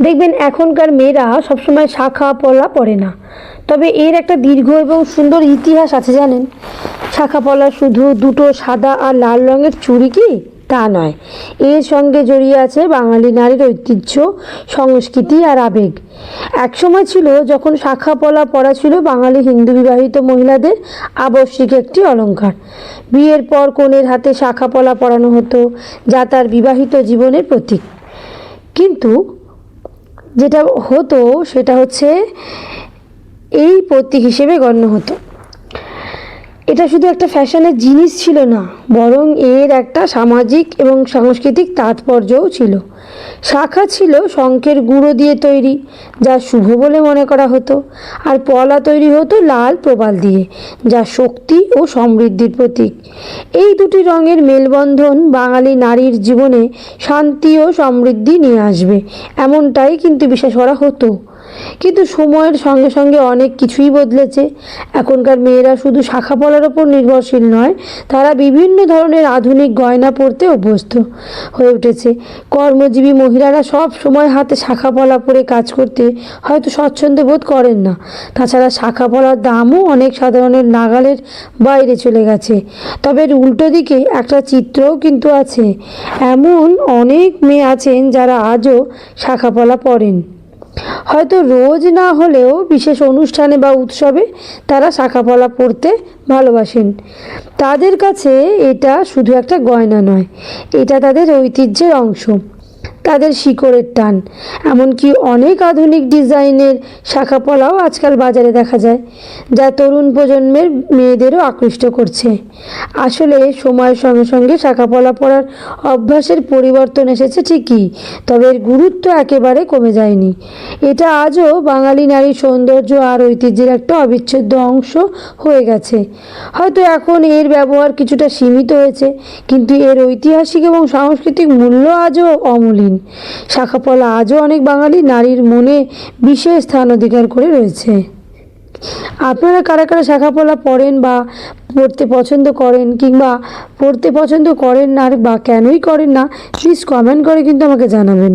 দেখবেন এখনকার মেয়েরা সবসময় শাখা পলা পরে না, তবে এর একটা দীর্ঘ এবং সুন্দর ইতিহাস আছে জানেন। শাখা পলা শুধু দুটো সাদা আর লাল রঙের চুড়ি কি তা নয়, এর সঙ্গে জড়িয়ে আছে বাঙালি নারীর ঐতিহ্য, সংস্কৃতি আর আবেগ। একসময় ছিল যখন শাখা পলা পরা ছিল বাঙালি হিন্দু বিবাহিত মহিলাদের আবশ্যিক একটি অলংকার। বিয়ের পর কনের হাতে শাখা পলা পরানো হতো, যা তার বিবাহিত জীবনের প্রতীক। কিন্তু যেটা হতো সেটা হচ্ছে এই প্রতীক হিসেবে গণ্য হতো। এটা শুধু একটা ফ্যাশনের জিনিস ছিল না, বরং এর একটা সামাজিক এবং সাংস্কৃতিক তাৎপর্যও ছিল। শাখা ছিল শঙ্খের গুঁড়ো দিয়ে তৈরি, যা শুভ বলে মনে করা হতো, আর পলা তৈরি হতো লাল প্রবাল দিয়ে, যা শক্তি ও সমৃদ্ধির প্রতীক। এই দুটি রঙের মেলবন্ধন বাঙালি নারীর জীবনে শান্তি ও সমৃদ্ধি নিয়ে আসবে, এমনটাই কিন্তু বিশ্বাস করা হতো। কিন্তু সময়ের সঙ্গে সঙ্গে অনেক কিছুই বদলেছে। এখনকার মেয়েরা শুধু শাখা পলার ওপর নির্ভরশীল নয়, তারা বিভিন্ন ধরনের আধুনিক গয়না পরতে অভ্যস্ত হয়ে উঠেছে। কর্মজীবী মহিলারা সব সময় হাতে শাখা পলা পরে কাজ করতে হয়তো স্বচ্ছন্দ বোধ করেন না। তাছাড়া শাখা পলার দামও অনেক সাধারণের নাগালের বাইরে চলে গেছে। তবে এর উল্টো দিকে একটা চিত্রও কিন্তু আছে। এমন অনেক মেয়ে আছেন যারা আজও শাখা পলা পরেন, হয়তো রোজ না হলেও বিশেষ অনুষ্ঠানে বা উৎসবে তারা শাখা পলা পরতে ভালোবাসেন। তাদের কাছে এটা শুধু একটা গয়না নয়, এটা তাদের ঐতিহ্যের অংশ, তাদের শিকড়ের টান। এমনকি অনেক আধুনিক ডিজাইনের শাখা পলাও আজকাল বাজারে দেখা যায়, যা তরুণ প্রজন্মের মেয়েদেরও আকৃষ্ট করছে। আসলে সময়ের সঙ্গে সঙ্গে শাখা পলা পরার অভ্যাসের পরিবর্তন এসেছে ঠিকই, তবে এর গুরুত্ব একেবারে কমে যায়নি। এটা আজও বাঙালি নারীর সৌন্দর্য আর ঐতিহ্যের একটা অবিচ্ছেদ্য অংশ হয়ে গেছে। হয়তো এখন এর ব্যবহার কিছুটা সীমিত হয়েছে, কিন্তু এর ঐতিহাসিক এবং সাংস্কৃতিক মূল্য আজও অমূল্য। শাখা পলা আজও অনেক বাঙালি নারীর মনে বিশেষ স্থান অধিকার করে রয়েছে। আপনারা কারা কারা শাখা পলা পরেন বা পড়তে পছন্দ করেন, কিংবা পড়তে পছন্দ করেন না বা কেনই করেন না, প্লিজ কমেন্ট করে কিন্তু আমাকে জানাবেন।